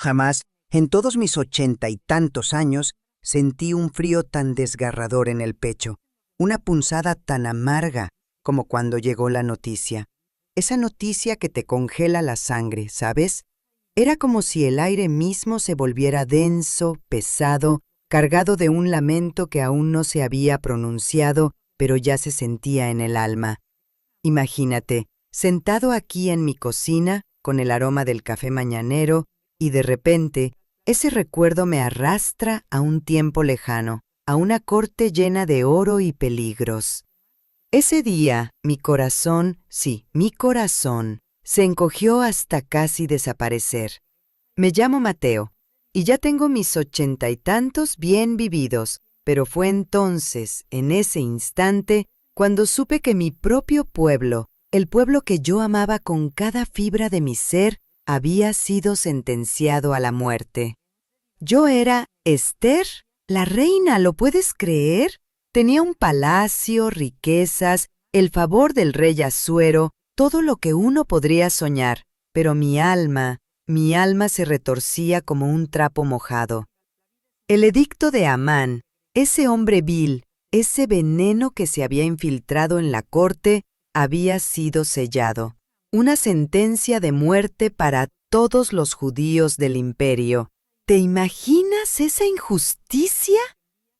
Jamás, en todos mis 80 y tantos años, sentí un frío tan desgarrador en el pecho, una punzada tan amarga como cuando llegó la noticia. Esa noticia que te congela la sangre, ¿sabes? Era como si el aire mismo se volviera denso, pesado, cargado de un lamento que aún no se había pronunciado, pero ya se sentía en el alma. Imagínate, sentado aquí en mi cocina, con el aroma del café mañanero, y de repente, ese recuerdo me arrastra a un tiempo lejano, a una corte llena de oro y peligros. Ese día, mi corazón, sí, mi corazón, se encogió hasta casi desaparecer. Me llamo Mateo, y ya tengo mis 80 y tantos bien vividos, pero fue entonces, en ese instante, cuando supe que mi propio pueblo, el pueblo que yo amaba con cada fibra de mi ser, había sido sentenciado a la muerte. Yo era Esther, la reina, ¿lo puedes creer? Tenía un palacio, riquezas, el favor del rey Asuero, todo lo que uno podría soñar, pero mi alma se retorcía como un trapo mojado. El edicto de Amán, ese hombre vil, ese veneno que se había infiltrado en la corte, había sido sellado. Una sentencia de muerte para todos los judíos del imperio. ¿Te imaginas esa injusticia?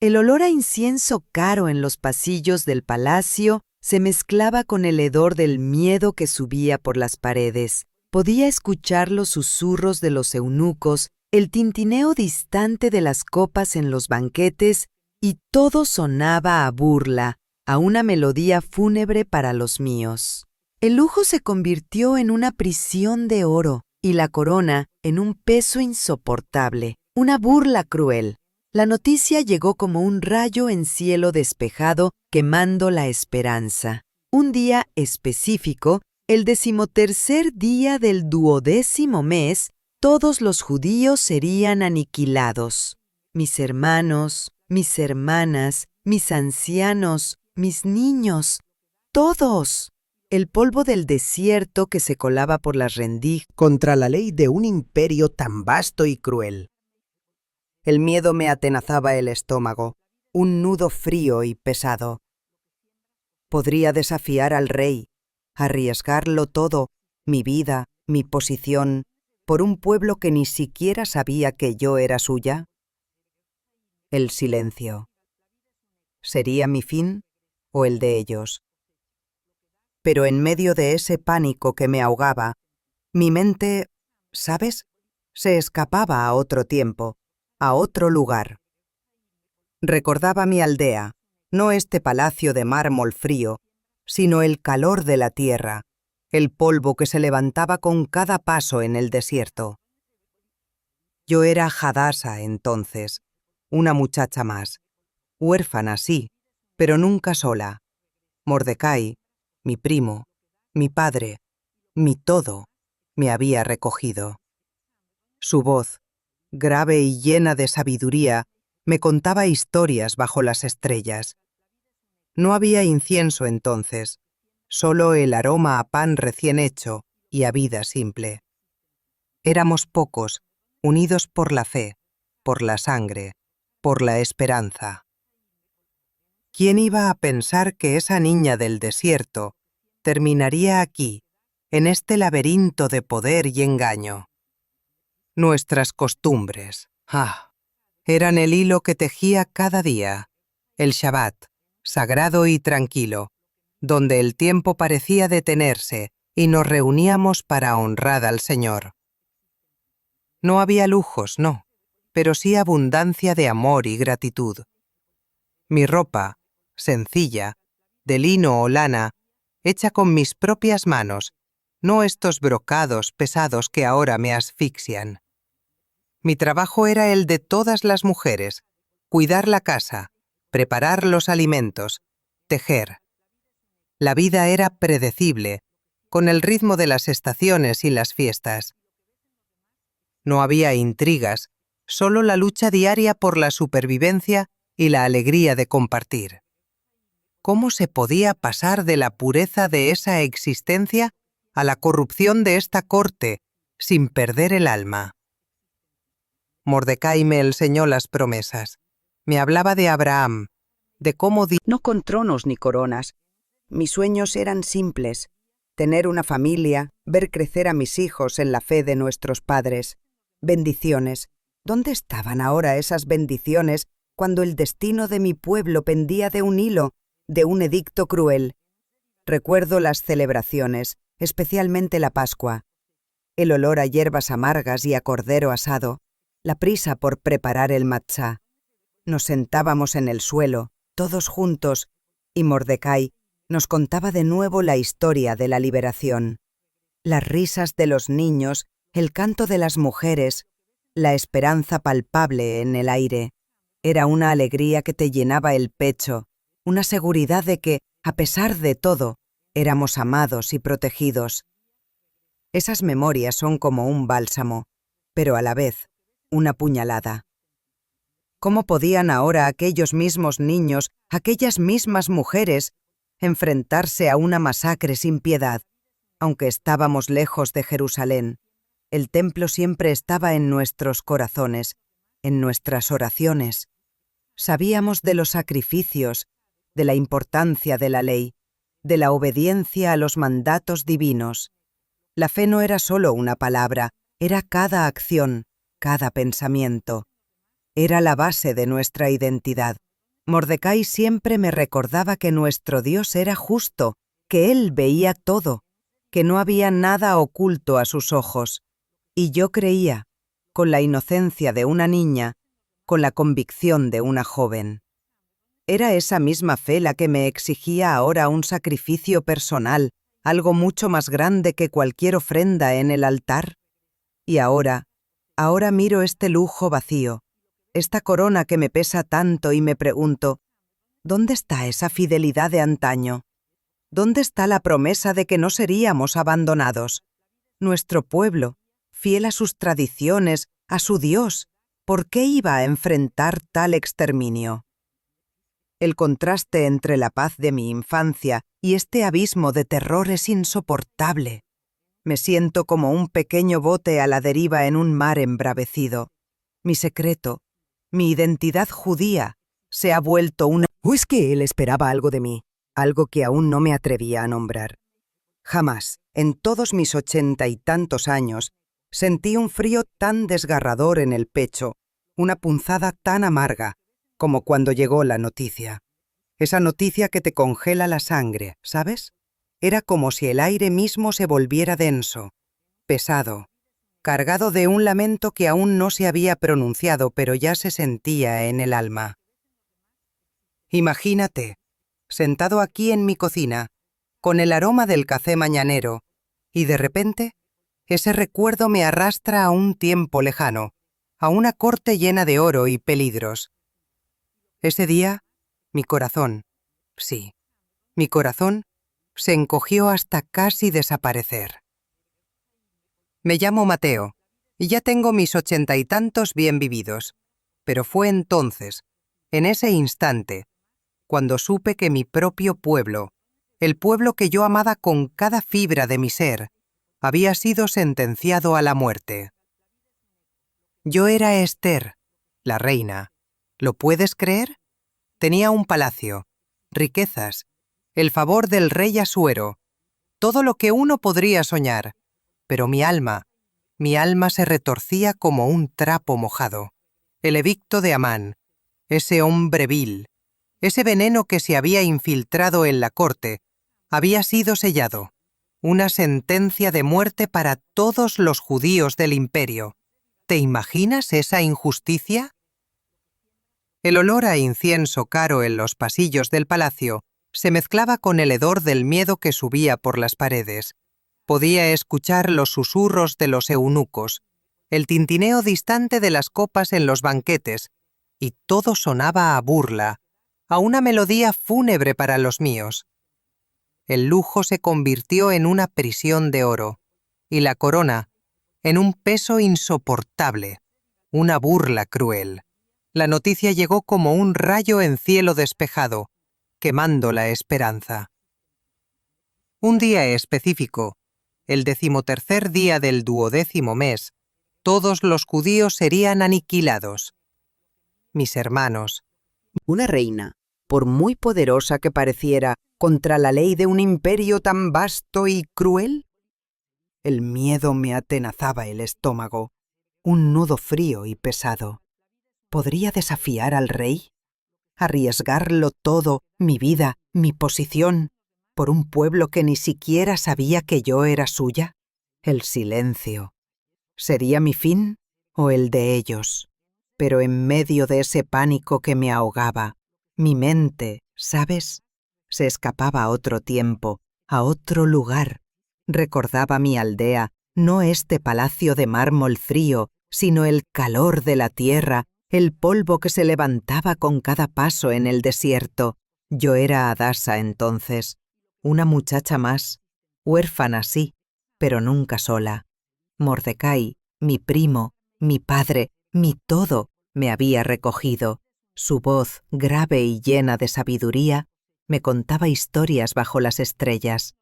El olor a incienso caro en los pasillos del palacio se mezclaba con el hedor del miedo que subía por las paredes. Podía escuchar los susurros de los eunucos, el tintineo distante de las copas en los banquetes, y todo sonaba a burla, a una melodía fúnebre para los míos. El lujo se convirtió en una prisión de oro, y la corona en un peso insoportable, una burla cruel. La noticia llegó como un rayo en cielo despejado, quemando la esperanza. Un día específico, el 13º día del 12º mes, todos los judíos serían aniquilados. Mis hermanos, mis hermanas, mis ancianos, mis niños, todos. El polvo del desierto que se colaba por las rendijas contra la ley de un imperio tan vasto y cruel. El miedo me atenazaba el estómago, un nudo frío y pesado. Podría desafiar al rey, arriesgarlo todo, mi vida, mi posición, por un pueblo que ni siquiera sabía que yo era suya. El silencio. ¿Sería mi fin o el de ellos? Pero en medio de ese pánico que me ahogaba, mi mente, ¿sabes?, se escapaba a otro tiempo, a otro lugar. Recordaba mi aldea, no este palacio de mármol frío, sino el calor de la tierra, el polvo que se levantaba con cada paso en el desierto. Yo era Hadasa entonces, una muchacha más, huérfana sí, pero nunca sola. Mordecai, mi primo, mi padre, mi todo, me había recogido. Su voz, grave y llena de sabiduría, me contaba historias bajo las estrellas. No había incienso entonces, solo el aroma a pan recién hecho y a vida simple. Éramos pocos, unidos por la fe, por la sangre, por la esperanza. ¿Quién iba a pensar que esa niña del desierto terminaría aquí, en este laberinto de poder y engaño? Nuestras costumbres, eran el hilo que tejía cada día, el Shabbat, sagrado y tranquilo, donde el tiempo parecía detenerse y nos reuníamos para honrar al Señor. No había lujos, no, pero sí abundancia de amor y gratitud. Mi ropa, sencilla, de lino o lana, hecha con mis propias manos, no estos brocados pesados que ahora me asfixian. Mi trabajo era el de todas las mujeres, cuidar la casa, preparar los alimentos, tejer. La vida era predecible, con el ritmo de las estaciones y las fiestas. No había intrigas, solo la lucha diaria por la supervivencia y la alegría de compartir. ¿Cómo se podía pasar de la pureza de esa existencia a la corrupción de esta corte sin perder el alma? Mordecai me enseñó las promesas. Me hablaba de Abraham, de cómo No con tronos ni coronas. Mis sueños eran simples. Tener una familia, ver crecer a mis hijos en la fe de nuestros padres. Bendiciones. ¿Dónde estaban ahora esas bendiciones cuando el destino de mi pueblo pendía de un hilo, de un edicto cruel? Recuerdo las celebraciones, especialmente la Pascua. El olor a hierbas amargas y a cordero asado, la prisa por preparar el matzá. Nos sentábamos en el suelo, todos juntos, y Mordecai nos contaba de nuevo la historia de la liberación. Las risas de los niños, el canto de las mujeres, la esperanza palpable en el aire. Era una alegría que te llenaba el pecho, una seguridad de que, a pesar de todo, éramos amados y protegidos. Esas memorias son como un bálsamo, pero a la vez, una puñalada. ¿Cómo podían ahora aquellos mismos niños, aquellas mismas mujeres, enfrentarse a una masacre sin piedad? Aunque estábamos lejos de Jerusalén, el templo siempre estaba en nuestros corazones, en nuestras oraciones. Sabíamos de los sacrificios, de la importancia de la ley, de la obediencia a los mandatos divinos. La fe no era solo una palabra, era cada acción, cada pensamiento. Era la base de nuestra identidad. Mordecai siempre me recordaba que nuestro Dios era justo, que Él veía todo, que no había nada oculto a sus ojos. Y yo creía, con la inocencia de una niña, con la convicción de una joven. Era esa misma fe la que me exigía ahora un sacrificio personal, algo mucho más grande que cualquier ofrenda en el altar. Y ahora miro este lujo vacío, esta corona que me pesa tanto y me pregunto, ¿dónde está esa fidelidad de antaño? ¿Dónde está la promesa de que no seríamos abandonados? Nuestro pueblo, fiel a sus tradiciones, a su Dios, ¿por qué iba a enfrentar tal exterminio? El contraste entre la paz de mi infancia y este abismo de terror es insoportable. Me siento como un pequeño bote a la deriva en un mar embravecido. Mi secreto, mi identidad judía, se ha vuelto una... ¿O es que él esperaba algo de mí? Algo que aún no me atrevía a nombrar. Jamás, en todos mis 80 y tantos años, sentí un frío tan desgarrador en el pecho, una punzada tan amarga, como cuando llegó la noticia. Esa noticia que te congela la sangre, ¿sabes? Era como si el aire mismo se volviera denso, pesado, cargado de un lamento que aún no se había pronunciado, pero ya se sentía en el alma. Imagínate, sentado aquí en mi cocina, con el aroma del café mañanero, y de repente, ese recuerdo me arrastra a un tiempo lejano, a una corte llena de oro y peligros. Ese día, mi corazón, sí, mi corazón, se encogió hasta casi desaparecer. Me llamo Mateo, y ya tengo mis 80 y tantos bien vividos, pero fue entonces, en ese instante, cuando supe que mi propio pueblo, el pueblo que yo amaba con cada fibra de mi ser, había sido sentenciado a la muerte. Yo era Esther, la reina. ¿Lo puedes creer? Tenía un palacio, riquezas, el favor del rey Asuero, todo lo que uno podría soñar, pero mi alma se retorcía como un trapo mojado. El edicto de Amán, ese hombre vil, ese veneno que se había infiltrado en la corte, había sido sellado, una sentencia de muerte para todos los judíos del imperio. ¿Te imaginas esa injusticia? El olor a incienso caro en los pasillos del palacio se mezclaba con el hedor del miedo que subía por las paredes. Podía escuchar los susurros de los eunucos, el tintineo distante de las copas en los banquetes, y todo sonaba a burla, a una melodía fúnebre para los míos. El lujo se convirtió en una prisión de oro, y la corona en un peso insoportable, una burla cruel. La noticia llegó como un rayo en cielo despejado, quemando la esperanza. Un día específico, el 13º día del 12º mes, Todos los judíos serían aniquilados. Mis hermanos, Una reina, por muy poderosa que pareciera, contra la ley de un imperio tan vasto y cruel. El miedo me atenazaba el estómago, un nudo frío y pesado. ¿Podría desafiar al rey? ¿Arriesgarlo todo, mi vida, mi posición, por un pueblo que ni siquiera sabía que yo era suya? El silencio. ¿Sería mi fin o el de ellos? Pero en medio de ese pánico que me ahogaba, mi mente, ¿sabes?, se escapaba a otro tiempo, a otro lugar. Recordaba mi aldea, no este palacio de mármol frío, sino el calor de la tierra, el polvo que se levantaba con cada paso en el desierto. Yo era Hadasa entonces, una muchacha más, huérfana sí, pero nunca sola. Mordecai, mi primo, mi padre, mi todo, me había recogido. Su voz, grave y llena de sabiduría, me contaba historias bajo las estrellas.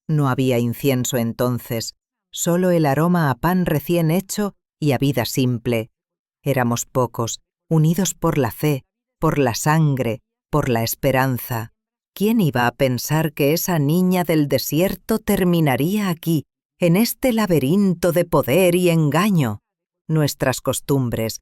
No había incienso entonces, solo el aroma a pan recién hecho y a vida simple. Éramos pocos, unidos por la fe, por la sangre, por la esperanza. ¿Quién iba a pensar que esa niña del desierto terminaría aquí, en este laberinto de poder y engaño? Nuestras costumbres,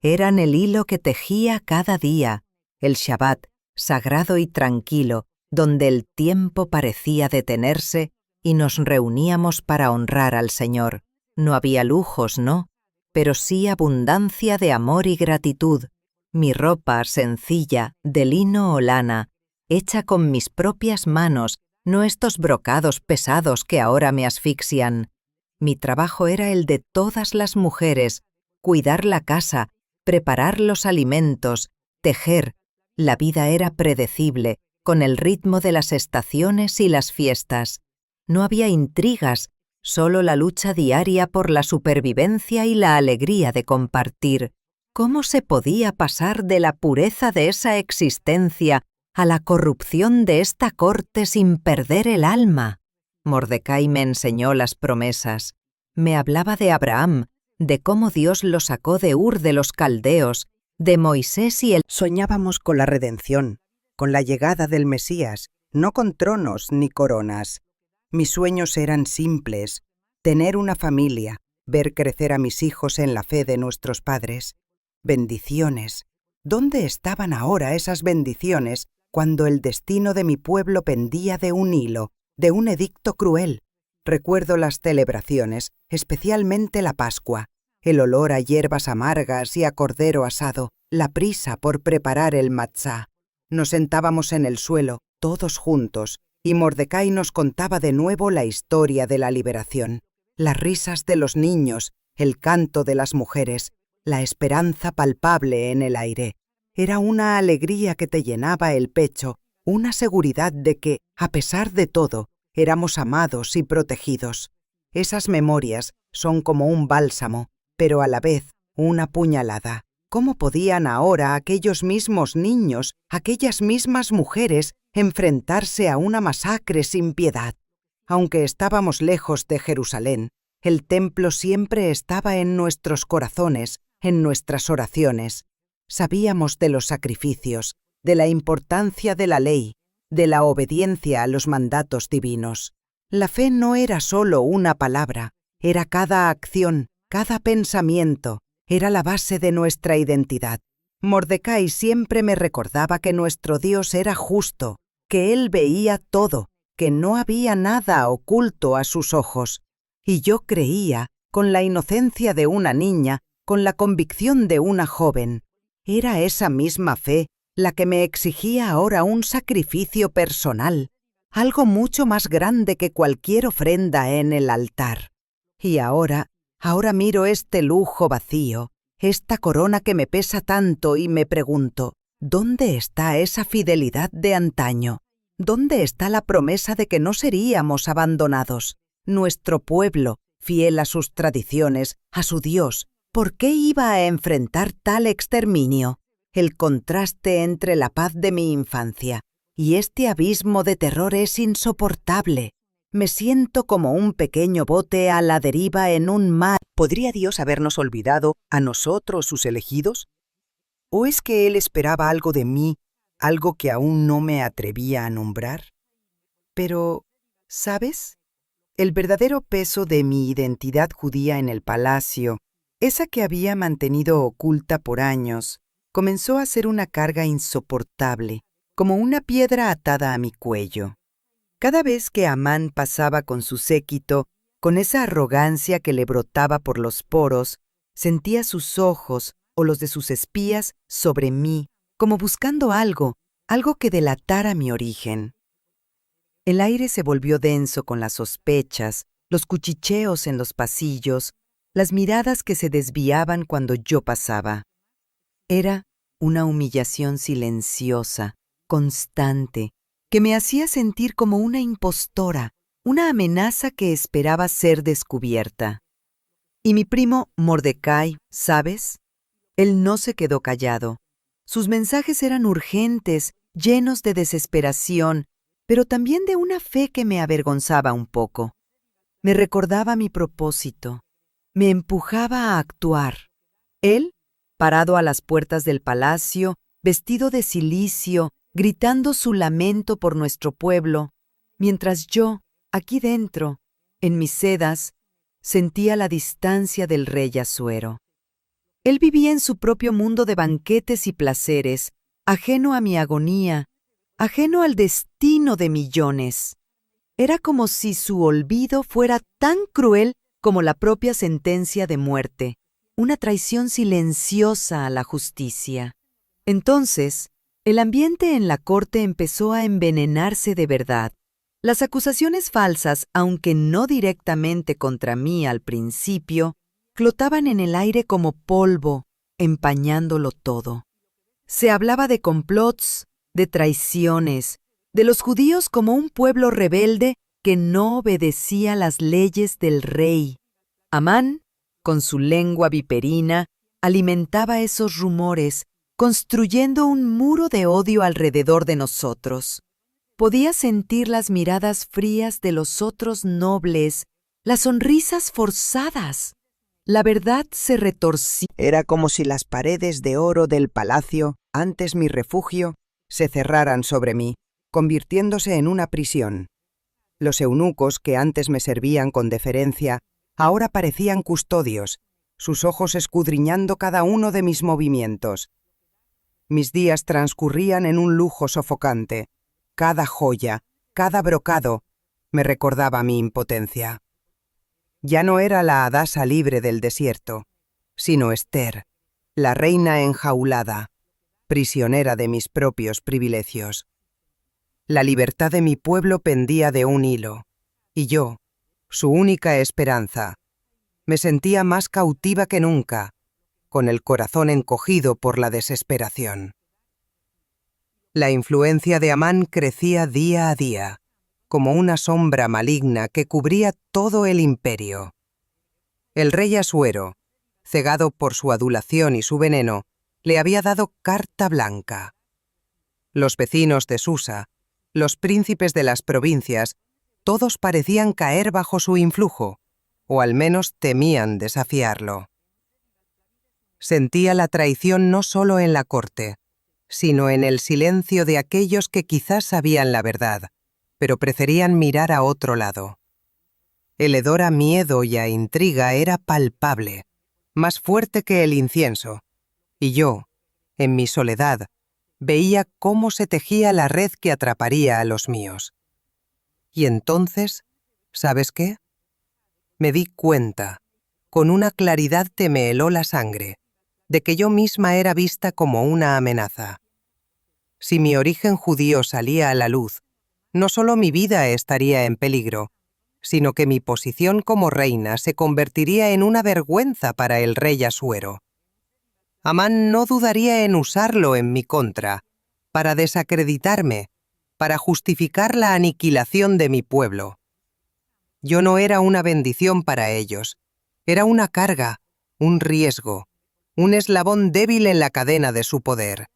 eran el hilo que tejía cada día, el Shabbat, sagrado y tranquilo, donde el tiempo parecía detenerse y nos reuníamos para honrar al Señor. No había lujos, no, pero sí abundancia de amor y gratitud. Mi ropa sencilla, de lino o lana, hecha con mis propias manos, no estos brocados pesados que ahora me asfixian. Mi trabajo era el de todas las mujeres, cuidar la casa, preparar los alimentos, tejer. La vida era predecible, con el ritmo de las estaciones y las fiestas. No había intrigas, solo la lucha diaria por la supervivencia y la alegría de compartir. ¿Cómo se podía pasar de la pureza de esa existencia a la corrupción de esta corte sin perder el alma? Mordecai me enseñó las promesas. Me hablaba de Abraham, de cómo Dios lo sacó de Ur de los caldeos, de Moisés y él. Soñábamos con la redención, con la llegada del Mesías, no con tronos ni coronas. Mis sueños eran simples: tener una familia, ver crecer a mis hijos en la fe de nuestros padres. Bendiciones. ¿Dónde estaban ahora esas bendiciones cuando el destino de mi pueblo pendía de un hilo, de un edicto cruel? Recuerdo las celebraciones, especialmente la Pascua, el olor a hierbas amargas y a cordero asado, la prisa por preparar el matzá. Nos sentábamos en el suelo, todos juntos, y Mordecai nos contaba de nuevo la historia de la liberación, las risas de los niños, el canto de las mujeres, la esperanza palpable en el aire. Era una alegría que te llenaba el pecho, una seguridad de que, a pesar de todo, éramos amados y protegidos. Esas memorias son como un bálsamo, pero a la vez una puñalada. ¿Cómo podían ahora aquellos mismos niños, aquellas mismas mujeres, enfrentarse a una masacre sin piedad? Aunque estábamos lejos de Jerusalén, el templo siempre estaba en nuestros corazones, en nuestras oraciones. Sabíamos de los sacrificios, de la importancia de la ley, de la obediencia a los mandatos divinos. La fe no era solo una palabra, era cada acción, cada pensamiento, era la base de nuestra identidad. Mordecai siempre me recordaba que nuestro Dios era justo, que Él veía todo, que no había nada oculto a sus ojos. Y yo creía, con la inocencia de una niña, con la convicción de una joven. Era esa misma fe la que me exigía ahora un sacrificio personal, algo mucho más grande que cualquier ofrenda en el altar. Y ahora miro este lujo vacío, esta corona que me pesa tanto y me pregunto, ¿dónde está esa fidelidad de antaño? ¿Dónde está la promesa de que no seríamos abandonados? Nuestro pueblo, fiel a sus tradiciones, a su Dios, ¿por qué iba a enfrentar tal exterminio? El contraste entre la paz de mi infancia y este abismo de terror es insoportable. Me siento como un pequeño bote a la deriva en un mar. ¿Podría Dios habernos olvidado a nosotros, sus elegidos? ¿O es que Él esperaba algo de mí, algo que aún no me atrevía a nombrar? Pero, ¿sabes? El verdadero peso de mi identidad judía en el palacio, esa que había mantenido oculta por años, comenzó a ser una carga insoportable, como una piedra atada a mi cuello. Cada vez que Amán pasaba con su séquito, con esa arrogancia que le brotaba por los poros, sentía sus ojos o los de sus espías sobre mí, como buscando algo que delatara mi origen. El aire se volvió denso con las sospechas, los cuchicheos en los pasillos, las miradas que se desviaban cuando yo pasaba. Era una humillación silenciosa, constante, que me hacía sentir como una impostora, una amenaza que esperaba ser descubierta. Y mi primo Mordecai, ¿sabes? Él no se quedó callado. Sus mensajes eran urgentes, llenos de desesperación, pero también de una fe que me avergonzaba un poco. Me recordaba mi propósito, me empujaba a actuar. Él, parado a las puertas del palacio, vestido de cilicio, gritando su lamento por nuestro pueblo, mientras yo, aquí dentro, en mis sedas, sentía la distancia del rey Asuero. Él vivía en su propio mundo de banquetes y placeres, ajeno a mi agonía, ajeno al destino de millones. Era como si su olvido fuera tan cruel como la propia sentencia de muerte, una traición silenciosa a la justicia. Entonces, el ambiente en la corte empezó a envenenarse de verdad. Las acusaciones falsas, aunque no directamente contra mí al principio, flotaban en el aire como polvo, empañándolo todo. Se hablaba de complots, de traiciones, de los judíos como un pueblo rebelde que no obedecía las leyes del rey. Amán, con su lengua viperina, alimentaba esos rumores, construyendo un muro de odio alrededor de nosotros. Podía sentir las miradas frías de los otros nobles, las sonrisas forzadas. La verdad se retorcía. Era como si las paredes de oro del palacio, antes mi refugio, se cerraran sobre mí, convirtiéndose en una prisión. Los eunucos que antes me servían con deferencia, ahora parecían custodios, sus ojos escudriñando cada uno de mis movimientos. Mis días transcurrían en un lujo sofocante. Cada joya, cada brocado, me recordaba mi impotencia. Ya no era la Hadasa libre del desierto, sino Esther, la reina enjaulada, prisionera de mis propios privilegios. La libertad de mi pueblo pendía de un hilo, y yo, su única esperanza, me sentía más cautiva que nunca, con el corazón encogido por la desesperación. La influencia de Amán crecía día a día, como una sombra maligna que cubría todo el imperio. El rey Asuero, cegado por su adulación y su veneno, le había dado carta blanca. Los vecinos de Susa, los príncipes de las provincias, todos parecían caer bajo su influjo, o al menos temían desafiarlo. Sentía la traición no solo en la corte, sino en el silencio de aquellos que quizás sabían la verdad, pero preferían mirar a otro lado. El hedor a miedo y a intriga era palpable, más fuerte que el incienso, y yo, en mi soledad, veía cómo se tejía la red que atraparía a los míos. Y entonces, ¿sabes qué? Me di cuenta, con una claridad que me heló la sangre, de que yo misma era vista como una amenaza. Si mi origen judío salía a la luz, no solo mi vida estaría en peligro, sino que mi posición como reina se convertiría en una vergüenza para el rey Asuero. Amán no dudaría en usarlo en mi contra, para desacreditarme, para justificar la aniquilación de mi pueblo. Yo no era una bendición para ellos, era una carga, un riesgo, un eslabón débil en la cadena de su poder.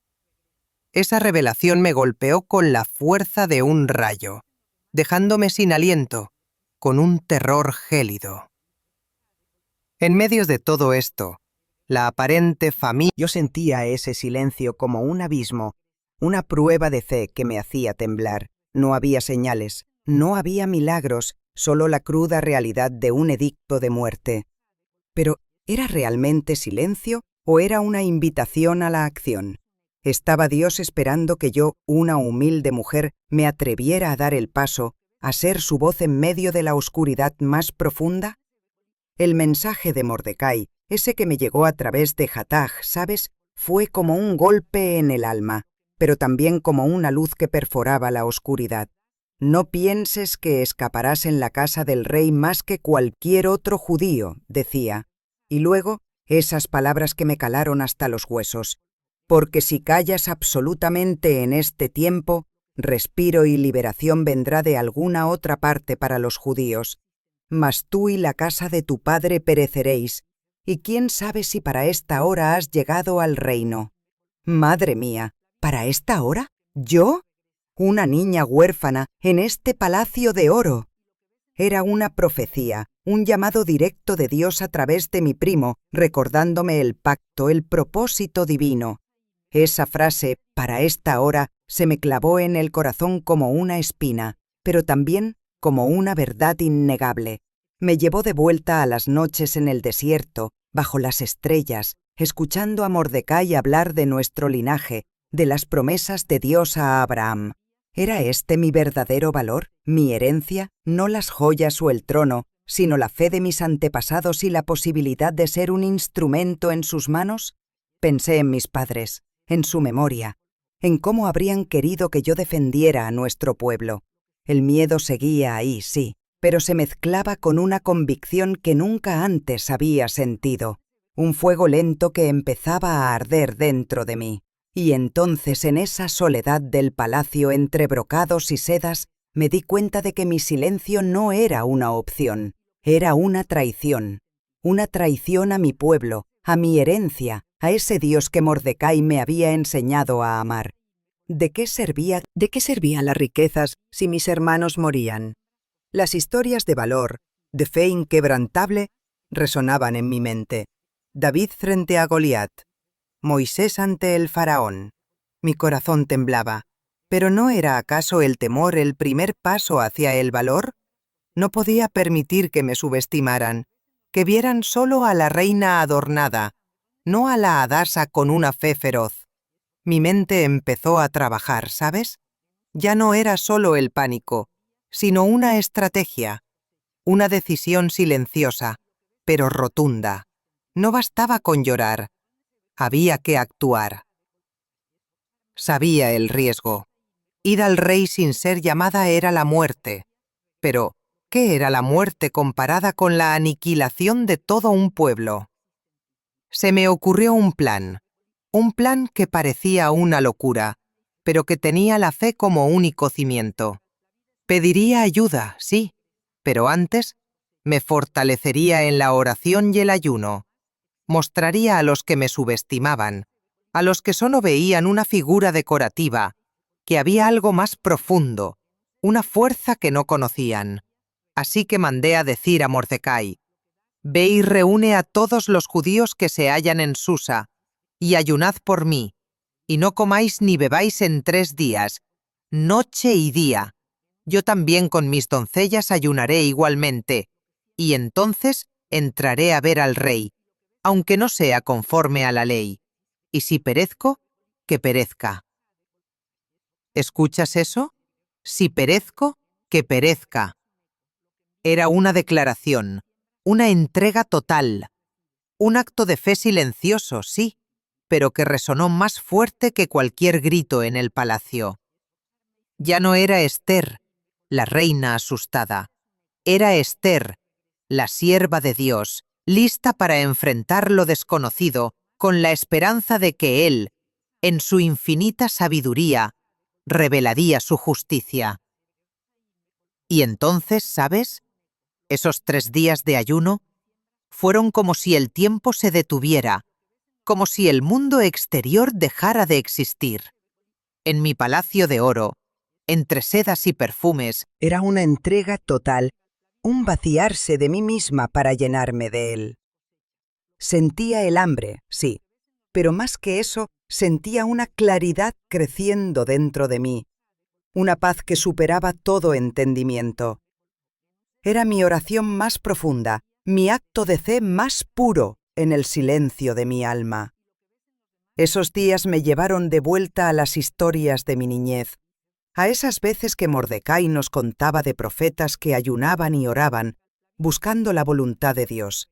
Esa revelación me golpeó con la fuerza de un rayo, dejándome sin aliento, con un terror gélido. En medio de todo esto, la aparente familia... Yo sentía ese silencio como un abismo, una prueba de fe que me hacía temblar. No había señales, no había milagros, solo la cruda realidad de un edicto de muerte. Pero, ¿era realmente silencio o era una invitación a la acción? ¿Estaba Dios esperando que yo, una humilde mujer, me atreviera a dar el paso, a ser su voz en medio de la oscuridad más profunda? El mensaje de Mordecai, ese que me llegó a través de Hathach, ¿sabes?, fue como un golpe en el alma, pero también como una luz que perforaba la oscuridad. No pienses que escaparás en la casa del rey más que cualquier otro judío, decía. Y luego, esas palabras que me calaron hasta los huesos. Porque si callas absolutamente en este tiempo, respiro y liberación vendrá de alguna otra parte para los judíos. Mas tú y la casa de tu padre pereceréis, y quién sabe si para esta hora has llegado al reino. Madre mía, ¿para esta hora? ¿Yo? Una niña huérfana en este palacio de oro. Era una profecía, un llamado directo de Dios a través de mi primo, recordándome el pacto, el propósito divino. Esa frase, para esta hora, se me clavó en el corazón como una espina, pero también como una verdad innegable. Me llevó de vuelta a las noches en el desierto, bajo las estrellas, escuchando a Mordecai hablar de nuestro linaje, de las promesas de Dios a Abraham. ¿Era este mi verdadero valor, mi herencia, no las joyas o el trono, sino la fe de mis antepasados y la posibilidad de ser un instrumento en sus manos? Pensé en mis padres, en su memoria, en cómo habrían querido que yo defendiera a nuestro pueblo. El miedo seguía ahí, sí, pero se mezclaba con una convicción que nunca antes había sentido, un fuego lento que empezaba a arder dentro de mí. Y entonces, en esa soledad del palacio entre brocados y sedas, me di cuenta de que mi silencio no era una opción, era una traición a mi pueblo, a mi herencia, a ese Dios que Mordecai me había enseñado a amar. ¿De qué servían las riquezas si mis hermanos morían? Las historias de valor, de fe inquebrantable, resonaban en mi mente. David frente a Goliat, Moisés ante el faraón. Mi corazón temblaba. ¿Pero no era acaso el temor el primer paso hacia el valor? No podía permitir que me subestimaran, que vieran solo a la reina adornada, no a la hadasa con una fe feroz. Mi mente empezó a trabajar, ¿sabes? Ya no era solo el pánico, sino una estrategia, una decisión silenciosa, pero rotunda. No bastaba con llorar. Había que actuar. Sabía el riesgo. Ir al rey sin ser llamada era la muerte. Pero, ¿qué era la muerte comparada con la aniquilación de todo un pueblo? Se me ocurrió un plan que parecía una locura, pero que tenía la fe como único cimiento. Pediría ayuda, sí, pero antes me fortalecería en la oración y el ayuno. Mostraría a los que me subestimaban, a los que solo veían una figura decorativa, que había algo más profundo, una fuerza que no conocían. Así que mandé a decir a Mordecai: «Ve y reúne a todos los judíos que se hallan en Susa, y ayunad por mí, y no comáis ni bebáis en 3 días, noche y día. Yo también con mis doncellas ayunaré igualmente, y entonces entraré a ver al rey, aunque no sea conforme a la ley. Y si perezco, que perezca». ¿Escuchas eso? Si perezco, que perezca. Era una declaración, una entrega total, un acto de fe silencioso, sí, pero que resonó más fuerte que cualquier grito en el palacio. Ya no era Esther, la reina asustada. Era Esther, la sierva de Dios, lista para enfrentar lo desconocido con la esperanza de que Él, en su infinita sabiduría, revelaría su justicia. Y entonces, ¿sabes? Esos 3 días de ayuno fueron como si el tiempo se detuviera, como si el mundo exterior dejara de existir. En mi palacio de oro, entre sedas y perfumes, era una entrega total, un vaciarse de mí misma para llenarme de él. Sentía el hambre, sí, pero más que eso, sentía una claridad creciendo dentro de mí, una paz que superaba todo entendimiento. Era mi oración más profunda, mi acto de fe más puro en el silencio de mi alma. Esos días me llevaron de vuelta a las historias de mi niñez, a esas veces que Mordecai nos contaba de profetas que ayunaban y oraban, buscando la voluntad de Dios.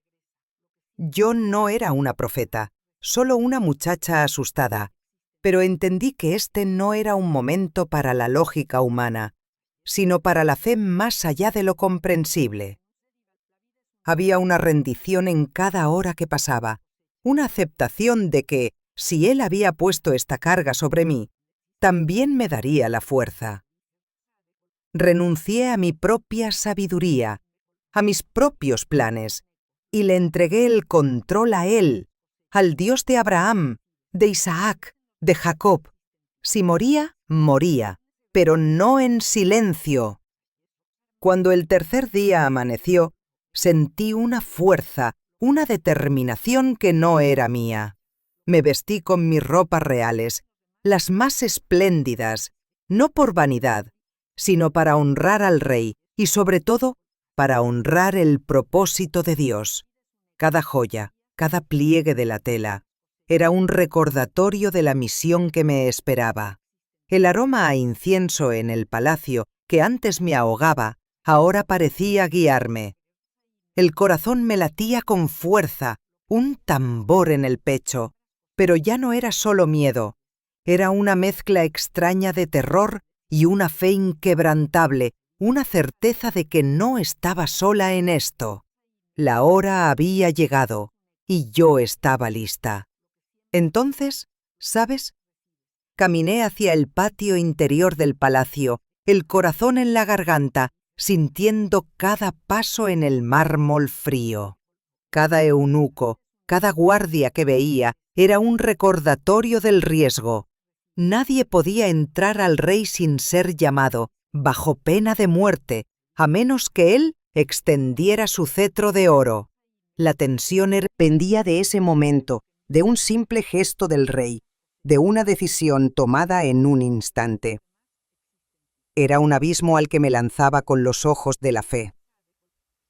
Yo no era una profeta, solo una muchacha asustada, pero entendí que este no era un momento para la lógica humana, sino para la fe más allá de lo comprensible. Había una rendición en cada hora que pasaba, una aceptación de que, si Él había puesto esta carga sobre mí, también me daría la fuerza. Renuncié a mi propia sabiduría, a mis propios planes, y le entregué el control a Él, al Dios de Abraham, de Isaac, de Jacob. Si moría, moría, pero no en silencio. Cuando el tercer día amaneció, sentí una fuerza, una determinación que no era mía. Me vestí con mis ropas reales, las más espléndidas, no por vanidad, sino para honrar al Rey y sobre todo para honrar el propósito de Dios. Cada joya, cada pliegue de la tela, era un recordatorio de la misión que me esperaba. El aroma a incienso en el palacio, que antes me ahogaba, ahora parecía guiarme. El corazón me latía con fuerza, un tambor en el pecho, pero ya no era solo miedo, era una mezcla extraña de terror y una fe inquebrantable, una certeza de que no estaba sola en esto. La hora había llegado y yo estaba lista. Entonces, ¿sabes? Caminé hacia el patio interior del palacio, el corazón en la garganta, sintiendo cada paso en el mármol frío. Cada eunuco, cada guardia que veía, era un recordatorio del riesgo. Nadie podía entrar al rey sin ser llamado, bajo pena de muerte, a menos que él extendiera su cetro de oro. La tensión pendía de ese momento, de un simple gesto del rey, de una decisión tomada en un instante. Era un abismo al que me lanzaba con los ojos de la fe.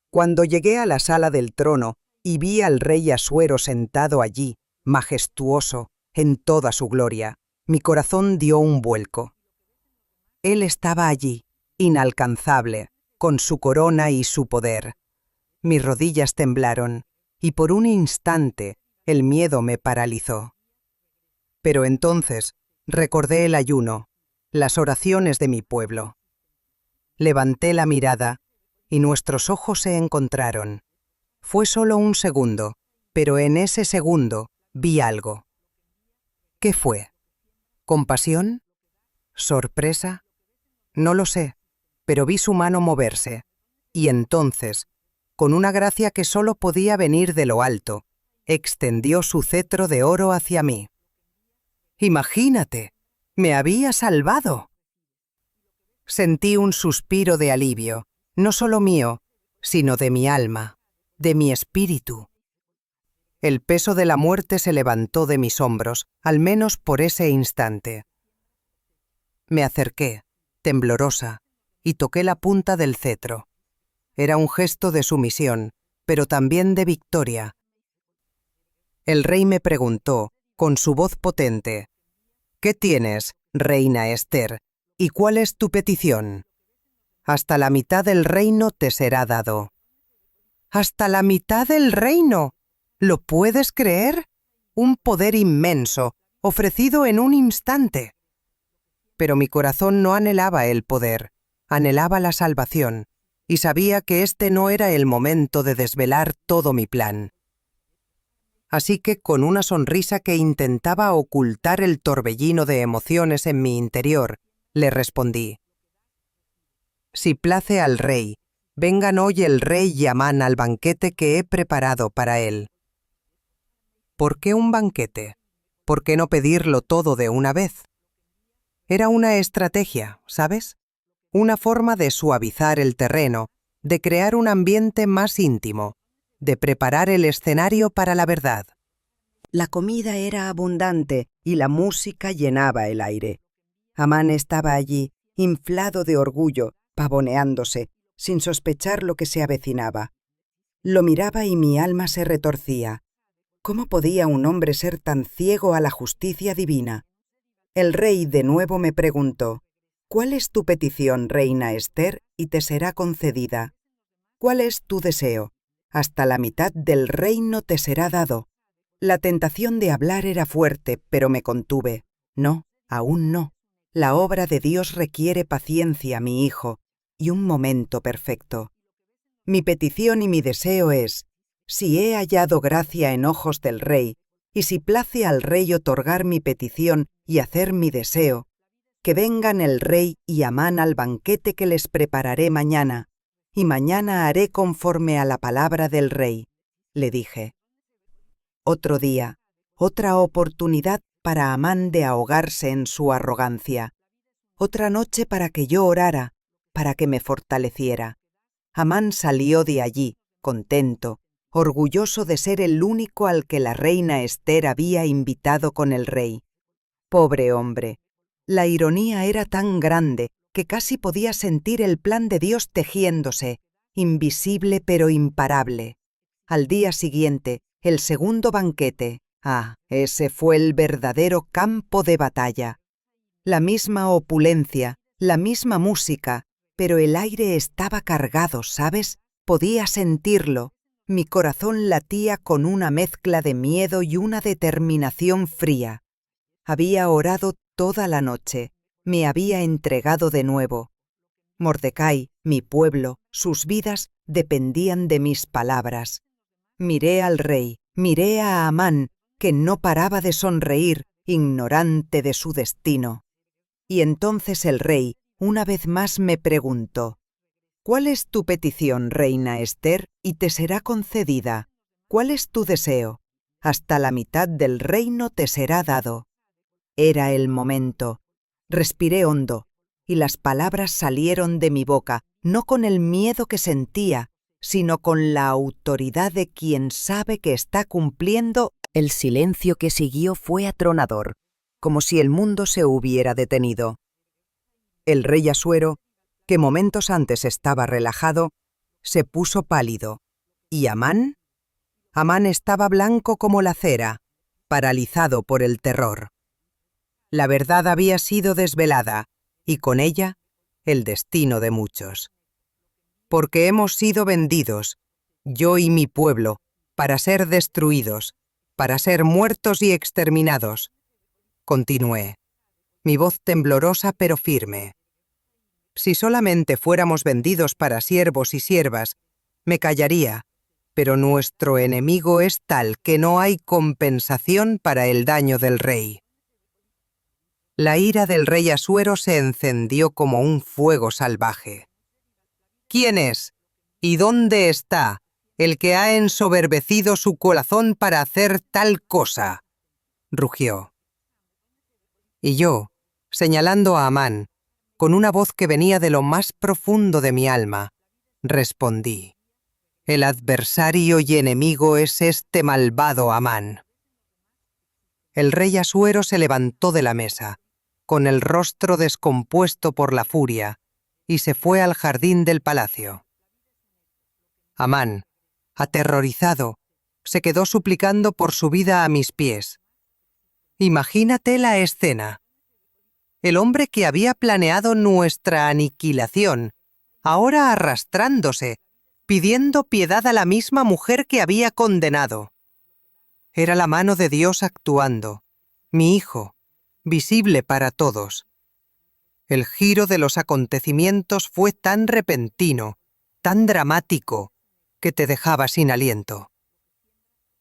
Cuando llegué a la sala del trono y vi al rey Asuero sentado allí, majestuoso, en toda su gloria, mi corazón dio un vuelco. Él estaba allí, inalcanzable, con su corona y su poder. Mis rodillas temblaron, y por un instante el miedo me paralizó. Pero entonces recordé el ayuno, las oraciones de mi pueblo. Levanté la mirada, y nuestros ojos se encontraron. Fue solo un segundo, pero en ese segundo vi algo. ¿Qué fue? ¿Compasión? ¿Sorpresa? No lo sé, pero vi su mano moverse, y entonces, con una gracia que solo podía venir de lo alto, extendió su cetro de oro hacia mí. ¡Imagínate! ¡Me había salvado! Sentí un suspiro de alivio, no solo mío, sino de mi alma, de mi espíritu. El peso de la muerte se levantó de mis hombros, al menos por ese instante. Me acerqué, temblorosa, y toqué la punta del cetro. Era un gesto de sumisión, pero también de victoria. El rey me preguntó, con su voz potente, «¿Qué tienes, reina Ester, y cuál es tu petición? Hasta la mitad del reino te será dado». «¿Hasta la mitad del reino? ¿Lo puedes creer? Un poder inmenso, ofrecido en un instante». Pero mi corazón no anhelaba el poder, anhelaba la salvación, y sabía que este no era el momento de desvelar todo mi plan. Así que, con una sonrisa que intentaba ocultar el torbellino de emociones en mi interior, le respondí: «Si place al rey, vengan hoy el rey y Amán al banquete que he preparado para él». ¿Por qué un banquete? ¿Por qué no pedirlo todo de una vez? Era una estrategia, ¿sabes? Una forma de suavizar el terreno, de crear un ambiente más íntimo, de preparar el escenario para la verdad. La comida era abundante y la música llenaba el aire. Amán estaba allí, inflado de orgullo, pavoneándose, sin sospechar lo que se avecinaba. Lo miraba y mi alma se retorcía. ¿Cómo podía un hombre ser tan ciego a la justicia divina? El rey de nuevo me preguntó: ¿cuál es tu petición, reina Ester, y te será concedida? ¿Cuál es tu deseo? Hasta la mitad del reino te será dado. La tentación de hablar era fuerte, pero me contuve. No, aún no. La obra de Dios requiere paciencia, mi hijo, y un momento perfecto. Mi petición y mi deseo es: si he hallado gracia en ojos del rey, y si place al rey otorgar mi petición y hacer mi deseo, que vengan el rey y Amán al banquete que les prepararé mañana, y mañana haré conforme a la palabra del rey, le dije. Otro día, otra oportunidad para Amán de ahogarse en su arrogancia. Otra noche para que yo orara, para que me fortaleciera. Amán salió de allí, contento, orgulloso de ser el único al que la reina Ester había invitado con el rey. Pobre hombre, la ironía era tan grande que casi podía sentir el plan de Dios tejiéndose, invisible pero imparable. Al día siguiente, el segundo banquete. Ese fue el verdadero campo de batalla. La misma opulencia, la misma música, pero el aire estaba cargado, ¿sabes? Podía sentirlo. Mi corazón latía con una mezcla de miedo y una determinación fría. Había orado toda la noche, me había entregado de nuevo. Mordecai, mi pueblo, sus vidas dependían de mis palabras. Miré al rey, miré a Amán, que no paraba de sonreír, ignorante de su destino. Y entonces el rey, una vez más, me preguntó: ¿cuál es tu petición, reina Ester, y te será concedida? ¿Cuál es tu deseo? Hasta la mitad del reino te será dado. Era el momento. Respiré hondo, y las palabras salieron de mi boca, no con el miedo que sentía, sino con la autoridad de quien sabe que está cumpliendo. El silencio que siguió fue atronador, como si el mundo se hubiera detenido. El rey Asuero, que momentos antes estaba relajado, se puso pálido. ¿Y Amán? Amán estaba blanco como la cera, paralizado por el terror. La verdad había sido desvelada, y con ella, el destino de muchos. Porque hemos sido vendidos, yo y mi pueblo, para ser destruidos, para ser muertos y exterminados. Continué, mi voz temblorosa pero firme. Si solamente fuéramos vendidos para siervos y siervas, me callaría, pero nuestro enemigo es tal que no hay compensación para el daño del rey. La ira del rey Asuero se encendió como un fuego salvaje. ¿Quién es? ¿Y dónde está el que ha ensoberbecido su corazón para hacer tal cosa? Rugió. Y yo, señalando a Amán, con una voz que venía de lo más profundo de mi alma, respondí: el adversario y enemigo es este malvado Amán. El rey Asuero se levantó de la mesa, con el rostro descompuesto por la furia, y se fue al jardín del palacio. Amán, aterrorizado, se quedó suplicando por su vida a mis pies. Imagínate la escena. El hombre que había planeado nuestra aniquilación, ahora arrastrándose, pidiendo piedad a la misma mujer que había condenado. Era la mano de Dios actuando, mi hijo, visible para todos. El giro de los acontecimientos fue tan repentino, tan dramático, que te dejaba sin aliento.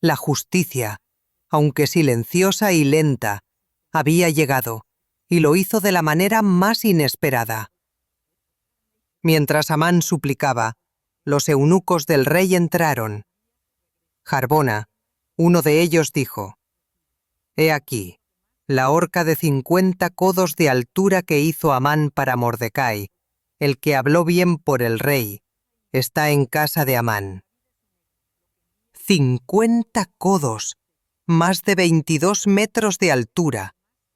La justicia, aunque silenciosa y lenta, había llegado, y lo hizo de la manera más inesperada. Mientras Amán suplicaba, los eunucos del rey entraron. Harbona, uno de ellos, dijo: «He aquí, la horca de 50 codos de altura que hizo Amán para Mordecai, el que habló bien por el rey, está en casa de Amán. 50 codos, más de 22 metros de altura.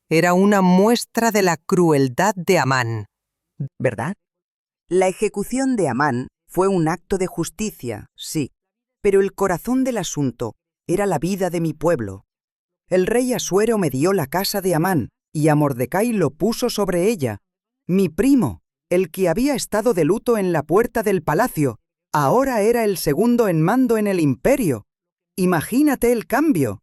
Era una muestra de la crueldad de Amán. ¿Verdad? La ejecución de Amán fue un acto de justicia, sí, pero el corazón del asunto era la vida de mi pueblo. El rey Asuero me dio la casa de Amán y a Mordecai lo puso sobre ella. Mi primo, el que había estado de luto en la puerta del palacio, ahora era el segundo en mando en el imperio. Imagínate el cambio.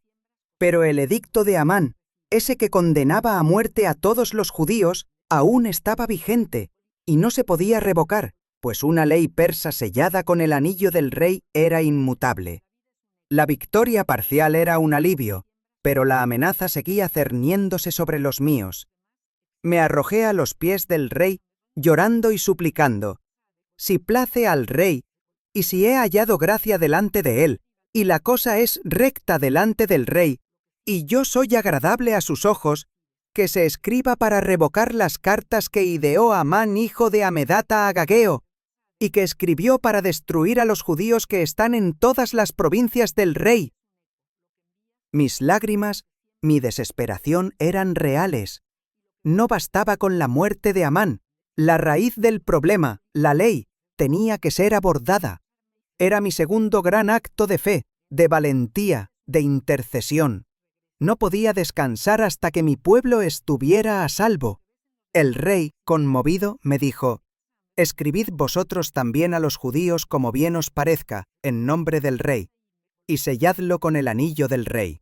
Pero el edicto de Amán, ese que condenaba a muerte a todos los judíos, aún estaba vigente y no se podía revocar, pues una ley persa sellada con el anillo del rey era inmutable. La victoria parcial era un alivio, pero la amenaza seguía cerniéndose sobre los míos. Me arrojé a los pies del rey, llorando y suplicando: si place al rey, y si he hallado gracia delante de él, y la cosa es recta delante del rey, y yo soy agradable a sus ojos, que se escriba para revocar las cartas que ideó Amán hijo de Amedata Agageo, y que escribió para destruir a los judíos que están en todas las provincias del rey. Mis lágrimas, mi desesperación eran reales. No bastaba con la muerte de Amán. La raíz del problema, la ley, tenía que ser abordada. Era mi segundo gran acto de fe, de valentía, de intercesión. No podía descansar hasta que mi pueblo estuviera a salvo. El rey, conmovido, me dijo: escribid vosotros también a los judíos como bien os parezca, en nombre del rey, y selladlo con el anillo del rey,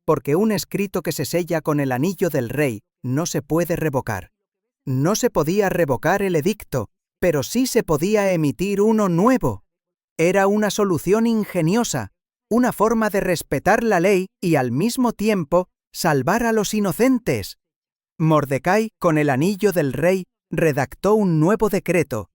porque un escrito que se sella con el anillo del rey no se puede revocar. No se podía revocar el edicto, pero sí se podía emitir uno nuevo. Era una solución ingeniosa, una forma de respetar la ley y al mismo tiempo salvar a los inocentes. Mordecai, con el anillo del rey, redactó un nuevo decreto.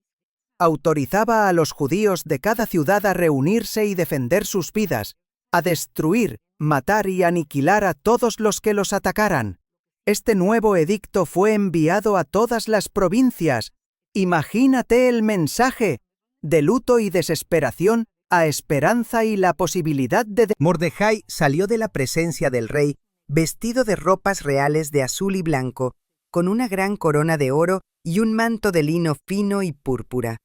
Autorizaba a los judíos de cada ciudad a reunirse y defender sus vidas, a destruir, matar y aniquilar a todos los que los atacaran. Este nuevo edicto fue enviado a todas las provincias. Imagínate el mensaje: de luto y desesperación a esperanza y la posibilidad de... Mordecai salió de la presencia del rey vestido de ropas reales de azul y blanco, con una gran corona de oro y un manto de lino fino y púrpura.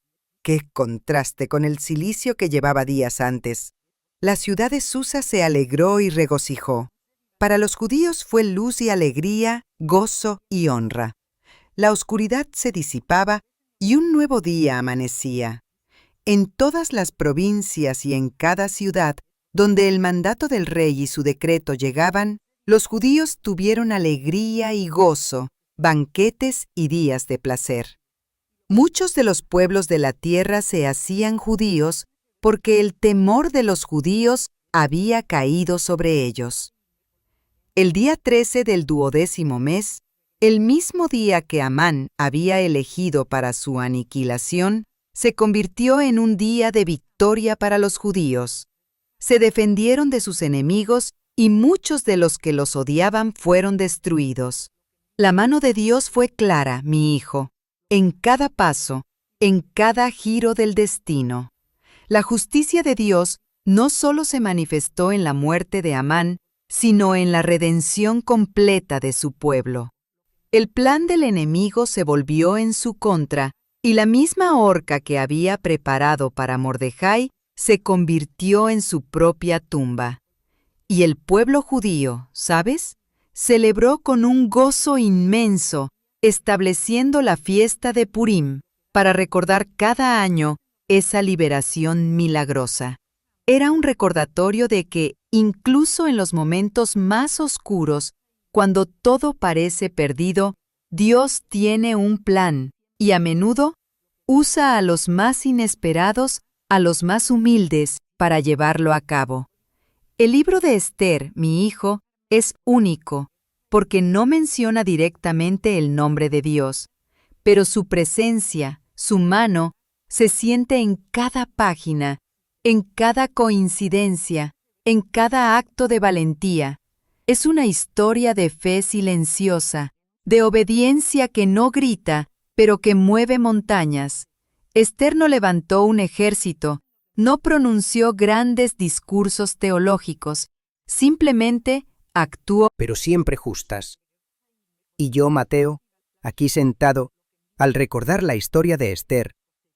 ¡Qué contraste con el cilicio que llevaba días antes! La ciudad de Susa se alegró y regocijó. Para los judíos fue luz y alegría, gozo y honra. La oscuridad se disipaba y un nuevo día amanecía. En todas las provincias y en cada ciudad donde el mandato del rey y su decreto llegaban, los judíos tuvieron alegría y gozo, banquetes y días de placer. Muchos de los pueblos de la tierra se hacían judíos porque el temor de los judíos había caído sobre ellos. El día 13 del 12º mes, el mismo día que Amán había elegido para su aniquilación, se convirtió en un día de victoria para los judíos. Se defendieron de sus enemigos y muchos de los que los odiaban fueron destruidos. La mano de Dios fue clara, mi hijo, en cada paso, en cada giro del destino. La justicia de Dios no solo se manifestó en la muerte de Amán, sino en la redención completa de su pueblo. El plan del enemigo se volvió en su contra, y la misma horca que había preparado para Mordecai se convirtió en su propia tumba. Y el pueblo judío, ¿sabes?, celebró con un gozo inmenso, estableciendo la fiesta de Purim para recordar cada año esa liberación milagrosa. Era un recordatorio de que, incluso en los momentos más oscuros, cuando todo parece perdido, Dios tiene un plan y a menudo usa a los más inesperados, a los más humildes, para llevarlo a cabo. El libro de Esther, mi hijo, es único, porque no menciona directamente el nombre de Dios, pero su presencia, su mano, se siente en cada página, en cada coincidencia, en cada acto de valentía. Es una historia de fe silenciosa, de obediencia que no grita, pero que mueve montañas. Esther no levantó un ejército, no pronunció grandes discursos teológicos, simplemente actuó. Pero siempre justas. Y yo, Mateo, aquí sentado, al recordar la historia de Esther,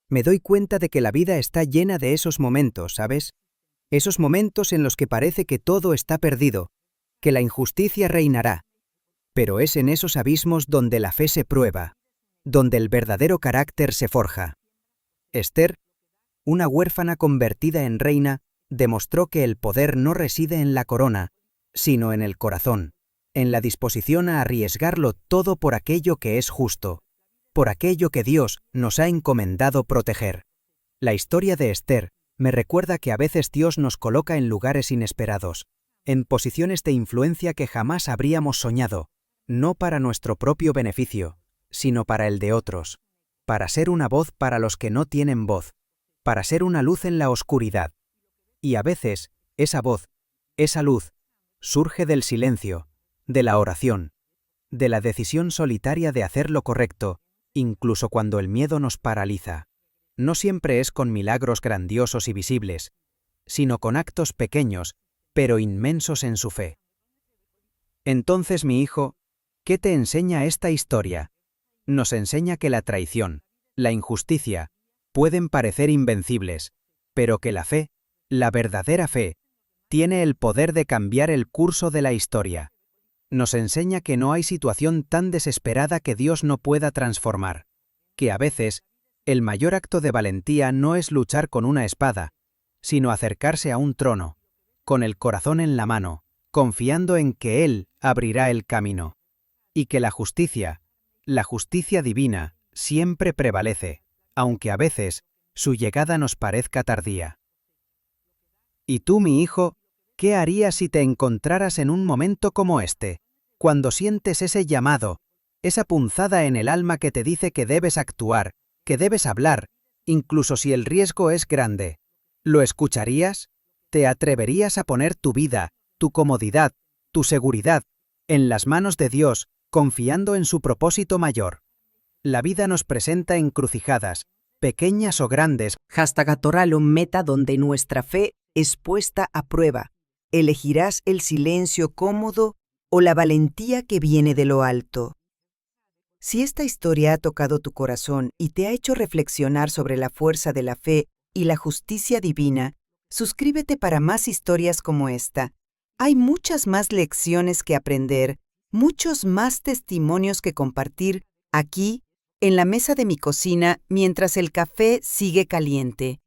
me doy cuenta de que la vida está llena de esos momentos, ¿sabes? Esos momentos en los que parece que todo está perdido, que la injusticia reinará. Pero es en esos abismos donde la fe se prueba, donde el verdadero carácter se forja. Esther, una huérfana convertida en reina, demostró que el poder no reside en la corona, sino en el corazón, en la disposición a arriesgarlo todo por aquello que es justo, por aquello que Dios nos ha encomendado proteger. La historia de Esther me recuerda que a veces Dios nos coloca en lugares inesperados, en posiciones de influencia que jamás habríamos soñado, no para nuestro propio beneficio, sino para el de otros, para ser una voz para los que no tienen voz, para ser una luz en la oscuridad. Y a veces, esa voz, esa luz, surge del silencio, de la oración, de la decisión solitaria de hacer lo correcto, incluso cuando el miedo nos paraliza. No siempre es con milagros grandiosos y visibles, sino con actos pequeños, pero inmensos en su fe. Entonces, mi hijo, ¿qué te enseña esta historia? Nos enseña que la traición, la injusticia, pueden parecer invencibles, pero que la fe, la verdadera fe, tiene el poder de cambiar el curso de la historia. Nos enseña que no hay situación tan desesperada que Dios no pueda transformar, que a veces, el mayor acto de valentía no es luchar con una espada, sino acercarse a un trono, con el corazón en la mano, confiando en que Él abrirá el camino, y que la justicia divina, siempre prevalece, aunque a veces su llegada nos parezca tardía. ¿Y tú, mi hijo, qué harías si te encontraras en un momento como este, cuando sientes ese llamado, esa punzada en el alma que te dice que debes actuar, que debes hablar, incluso si el riesgo es grande? ¿Lo escucharías? ¿Te atreverías a poner tu vida, tu comodidad, tu seguridad, en las manos de Dios, confiando en su propósito mayor? La vida nos presenta encrucijadas, pequeñas o grandes. #Atoralo, meta donde nuestra fe es puesta a prueba. ¿Elegirás el silencio cómodo o la valentía que viene de lo alto? Si esta historia ha tocado tu corazón y te ha hecho reflexionar sobre la fuerza de la fe y la justicia divina, suscríbete para más historias como esta. Hay muchas más lecciones que aprender, muchos más testimonios que compartir aquí, en la mesa de mi cocina, mientras el café sigue caliente.